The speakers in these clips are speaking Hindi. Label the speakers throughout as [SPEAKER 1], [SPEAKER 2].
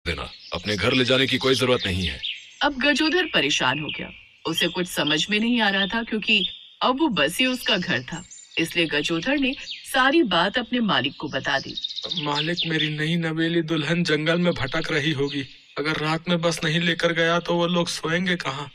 [SPEAKER 1] देना, अपने घर ले जाने की कोई जरूरत नहीं है।
[SPEAKER 2] अब गजोधर परेशान हो गया। उसे कुछ समझ में नहीं आ रहा था क्योंकि अब वो बस ही उसका घर था। इसलिए गजोधर ने सारी बात अपने मालिक को बता दी।
[SPEAKER 3] मालिक, मेरी नई नवेली दुल्हन जंगल में भटक रही होगी। अगर रात में बस नहीं लेकर गया तो वो लोग सोएंगे कहाँ?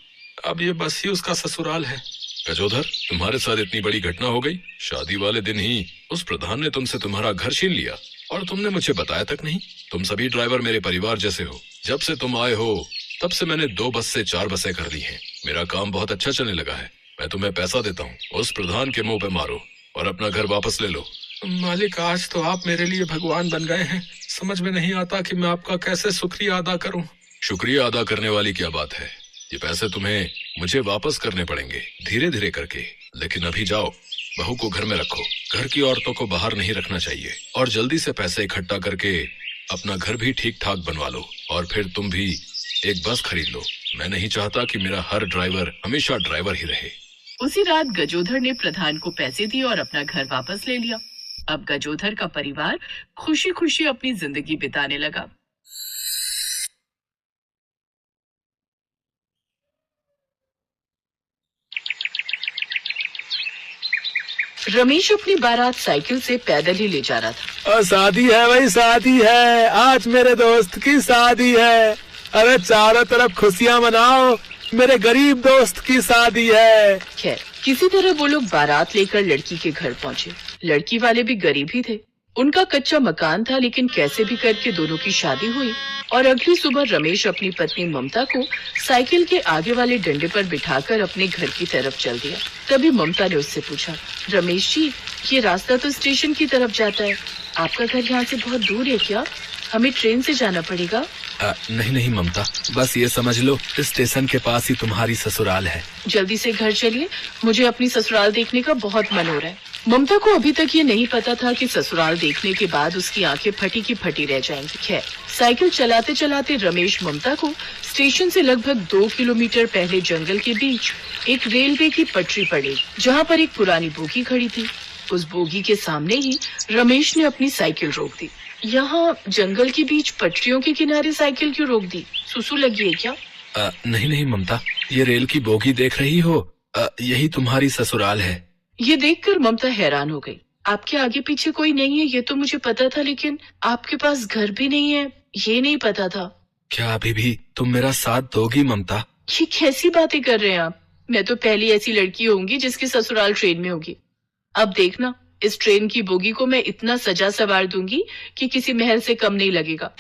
[SPEAKER 3] अब ये बस ही उसका ससुराल है।
[SPEAKER 1] गजोधर, तुम्हारे साथ इतनी बड़ी घटना हो गई। शादी वाले दिन ही उस प्रधान ने तुमसे तुम्हारा घर छीन लिया और तुमने मुझे बताया तक नहीं। तुम सभी ड्राइवर मेरे परिवार जैसे हो। जब से तुम आए हो तब से मैंने 2 बस से 4 बसें कर दी हैं। मेरा काम बहुत अच्छा चलने लगा है। मैं तुम्हें पैसा देता हूँ, उस प्रधान के मुंह पे मारो और अपना घर वापस ले लो।
[SPEAKER 3] मालिक, आज तो आप मेरे लिए भगवान बन गए हैं। समझ में नहीं आता कि मैं आपका कैसे शुक्रिया अदा करूं।
[SPEAKER 1] शुक्रिया अदा करने वाली क्या बात है। ये पैसे तुम्हें मुझे वापस करने पड़ेंगे, धीरे धीरे करके। लेकिन अभी जाओ, बहू को घर में रखो। घर की औरतों को बाहर नहीं रखना चाहिए। और जल्दी से पैसे इकट्ठा करके अपना घर भी ठीक ठाक बनवा लो और फिर तुम भी एक बस खरीद लो। मैं नहीं चाहता कि मेरा हर ड्राइवर हमेशा ड्राइवर ही रहे।
[SPEAKER 2] उसी रात गजोधर ने प्रधान को पैसे दिए और अपना घर वापस ले लिया। अब गजोधर का परिवार खुशी खुशी अपनी जिंदगी बिताने लगा। रमेश अपनी बारात साइकिल से पैदल ही ले जा रहा था।
[SPEAKER 3] और शादी है भाई, शादी है। आज मेरे दोस्त की शादी है। अरे चारों तरफ खुशियां मनाओ, मेरे गरीब दोस्त की शादी है।
[SPEAKER 2] खैर, किसी तरह वो लोग बारात लेकर लड़की के घर पहुंचे। लड़की वाले भी गरीब ही थे। उनका कच्चा मकान था, लेकिन कैसे भी करके दोनों की शादी हुई। और अगली सुबह रमेश अपनी पत्नी ममता को साइकिल के आगे वाले डंडे पर बिठाकर अपने घर की तरफ चल दिया। तभी ममता ने उससे पूछा, रमेश जी, ये रास्ता तो स्टेशन की तरफ जाता है। आपका घर यहाँ से बहुत दूर है क्या? हमें ट्रेन से जाना पड़ेगा।
[SPEAKER 3] नहीं ममता, बस ये समझ लो, स्टेशन के पास ही तुम्हारी ससुराल है।
[SPEAKER 2] जल्दी से घर चलिए, मुझे अपनी ससुराल देखने का बहुत मन हो रहा है। ममता को अभी तक ये नहीं पता था कि ससुराल देखने के बाद उसकी आंखें फटी की फटी रह जाएंगी। खैर, साइकिल चलाते चलाते रमेश ममता को स्टेशन से लगभग 2 किलोमीटर पहले जंगल के बीच एक रेलवे की पटरी पड़ी, जहाँ पर एक पुरानी बोगी खड़ी थी। उस बोगी के सामने ही रमेश ने अपनी साइकिल रोक दी। यहाँ जंगल के बीच पटरियों के किनारे साइकिल क्यों रोक दी? सुसु लगी है क्या?
[SPEAKER 3] नहीं ममता, ये रेल की बोगी देख रही हो? यही तुम्हारी ससुराल है।
[SPEAKER 2] ये देखकर ममता हैरान हो गई। आपके आगे पीछे कोई नहीं है ये तो मुझे पता था, लेकिन आपके पास घर भी नहीं है ये नहीं पता था।
[SPEAKER 3] क्या अभी भी तुम मेरा साथ दोगी ममता?
[SPEAKER 2] ये कैसी बातें कर रहे हैं आप? मैं तो पहली ऐसी लड़की होंगी जिसकी ससुराल ट्रेन में होगी। अब देखना, इस ट्रेन की बोगी को मैं इतना सजा सवार दूंगी कि किसी महल से कम नहीं लगेगा।